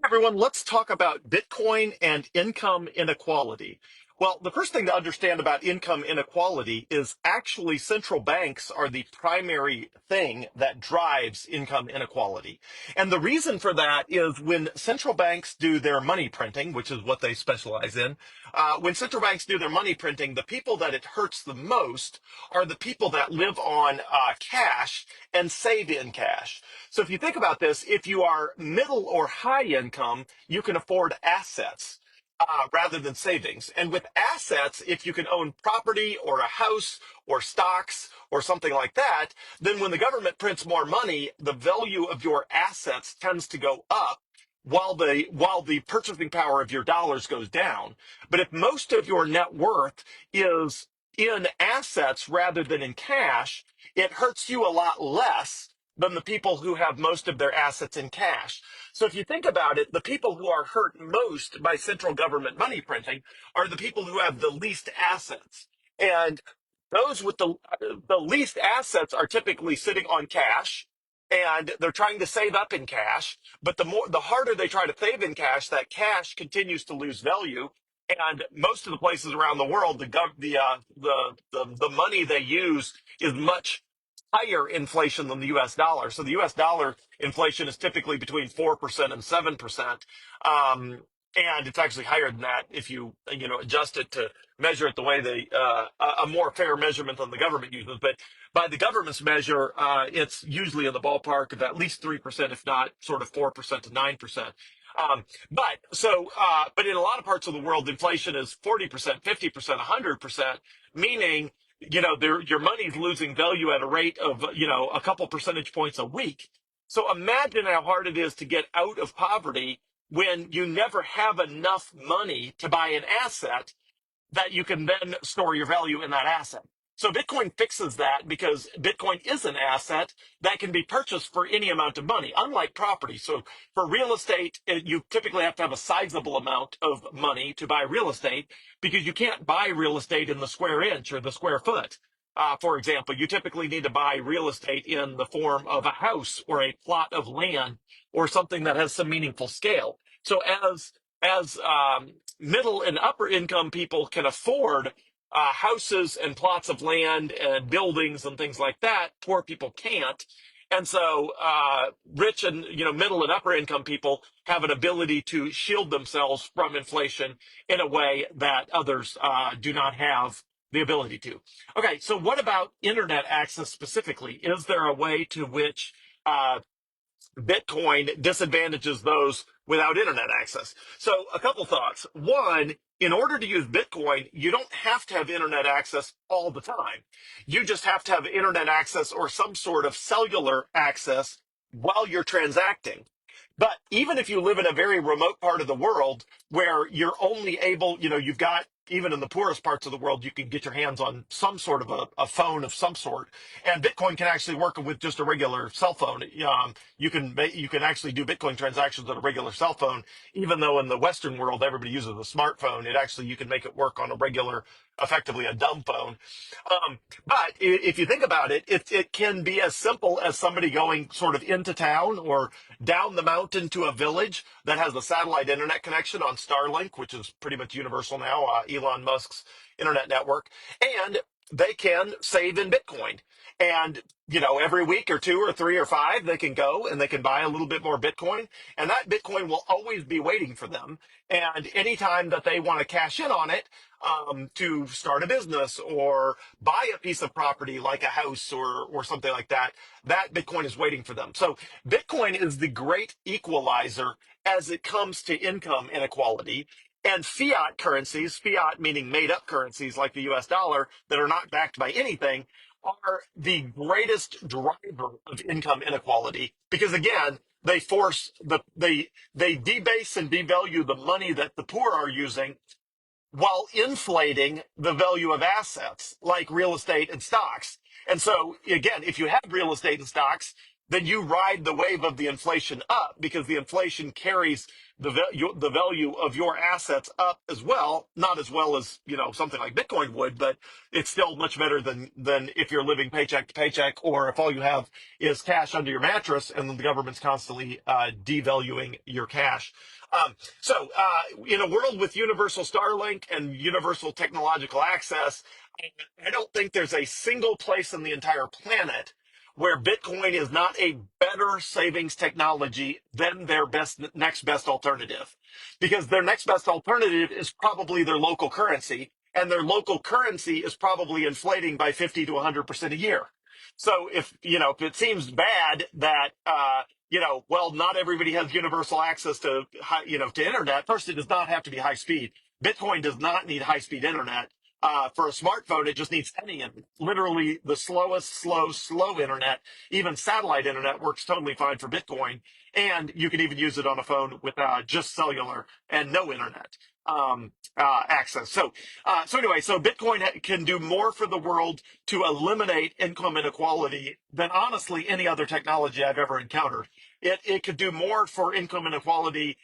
Everyone, let's talk about Bitcoin and income inequality. Well, the first thing to understand about income inequality is actually central banks are the primary thing that drives income inequality. And the reason for that is when central banks do their money printing, which is what they specialize in, when central banks do their money printing, the people that it hurts the most are the people that live on cash and save in cash. So if you think about this, if you are middle or high income, you can afford assets. Rather than savings. And with assets, if you can own property or a house or stocks or something like that, then when the government prints more money, the value of your assets tends to go up while the purchasing power of your dollars goes down. But if most of your net worth is in assets rather than in cash, it hurts you a lot less than the people who have most of their assets in cash. So if you think about it, the people who are hurt most by central government money printing are the people who have the least assets. And those with the least assets are typically sitting on cash and they're trying to save up in cash, but the harder they try to save in cash, that cash continues to lose value. And most of the places around the world, the money they use is much higher inflation than the U.S. dollar. So the U.S. dollar inflation is typically between 4% and 7%. And it's actually higher than that if you adjust it to measure it the way a more fair measurement than the government uses. But by the government's measure, it's usually in the ballpark of at least 3%, if not sort of 4% to 9%. But in a lot of parts of the world, inflation is 40%, 50%, 100%, meaning your money's losing value at a rate of a couple percentage points a week. So imagine how hard it is to get out of poverty when you never have enough money to buy an asset that you can then store your value in that asset. So Bitcoin fixes that because Bitcoin is an asset that can be purchased for any amount of money, unlike property. So for real estate, you typically have to have a sizable amount of money to buy real estate because you can't buy real estate in the square inch or the square foot. For example, you typically need to buy real estate in the form of a house or a plot of land or something that has some meaningful scale. So as middle and upper income people can afford houses and plots of land and buildings and things like that, poor people can't. And so rich and middle and upper income people have an ability to shield themselves from inflation in a way that others do not have the ability to. Okay, so what about internet access specifically? Is there a way to which Bitcoin disadvantages those without internet access? So a couple thoughts. One, in order to use Bitcoin, you don't have to have internet access all the time. You just have to have internet access or some sort of cellular access while you're transacting. But even if you live in a very remote part of the world where you're only able, you've got, even in the poorest parts of the world, you can get your hands on some sort of a phone of some sort. And Bitcoin can actually work with just a regular cell phone. You can actually do Bitcoin transactions on a regular cell phone, even though in the Western world everybody uses a smartphone. You can make it work on a regular, effectively a dumb phone. But if you think about it, it can be as simple as somebody going sort of into town or down the mountain to a village that has a satellite internet connection on Starlink, which is pretty much universal now, Elon Musk's internet network, and they can save in Bitcoin. And, every week or two or three or five, they can go and they can buy a little bit more Bitcoin. And that Bitcoin will always be waiting for them. And anytime that they want to cash in on it, to start a business or buy a piece of property like a house or something like that, that Bitcoin is waiting for them. So Bitcoin is the great equalizer as it comes to income inequality. And fiat currencies, fiat meaning made up currencies like the US dollar that are not backed by anything, are the greatest driver of income inequality because again, they debase and devalue the money that the poor are using while inflating the value of assets like real estate and stocks. And so, again, if you have real estate and stocks, then you ride the wave of the inflation up because the inflation carries the value of your assets up as well. Not as well as, something like Bitcoin would, but it's still much better than if you're living paycheck to paycheck, or if all you have is cash under your mattress and the government's constantly devaluing your cash. In a world with universal Starlink and universal technological access, I don't think there's a single place on the entire planet where Bitcoin is not a better savings technology than their next best alternative. Because their next best alternative is probably their local currency, and their local currency is probably inflating by 50 to 100% a year. So if it seems bad that, well, not everybody has universal access to, to internet. First, it does not have to be high speed. Bitcoin does not need high speed internet. For a smartphone, it just needs any internet. Literally the slowest, slow internet. Even satellite internet works totally fine for Bitcoin. And you can even use it on a phone with just cellular and no internet access. So Bitcoin can do more for the world to eliminate income inequality than honestly any other technology I've ever encountered. It could do more for income inequality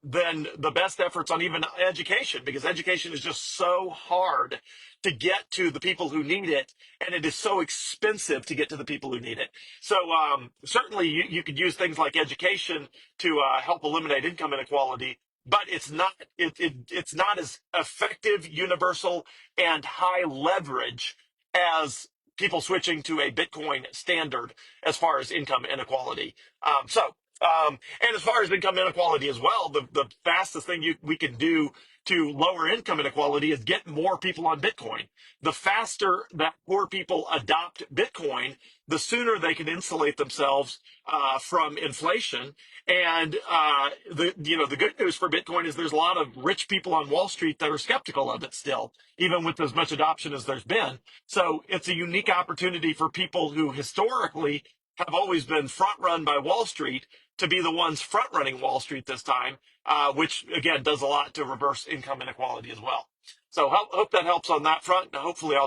than the best efforts on even education, because education is just so hard to get to the people who need it, and it is so expensive to get to the people who need it. So certainly you could use things like education to help eliminate income inequality, but it's not as effective, universal, and high leverage as people switching to a Bitcoin standard as far as income inequality. And as far as income inequality as well, the fastest thing we can do to lower income inequality is get more people on Bitcoin. The faster that poor people adopt Bitcoin, the sooner they can insulate themselves from inflation. And the good news for Bitcoin is there's a lot of rich people on Wall Street that are skeptical of it still, even with as much adoption as there's been. So it's a unique opportunity for people who historically have always been front run by Wall Street to be the ones front running Wall Street this time, which again does a lot to reverse income inequality as well. So hope that helps on that front. Hopefully I'll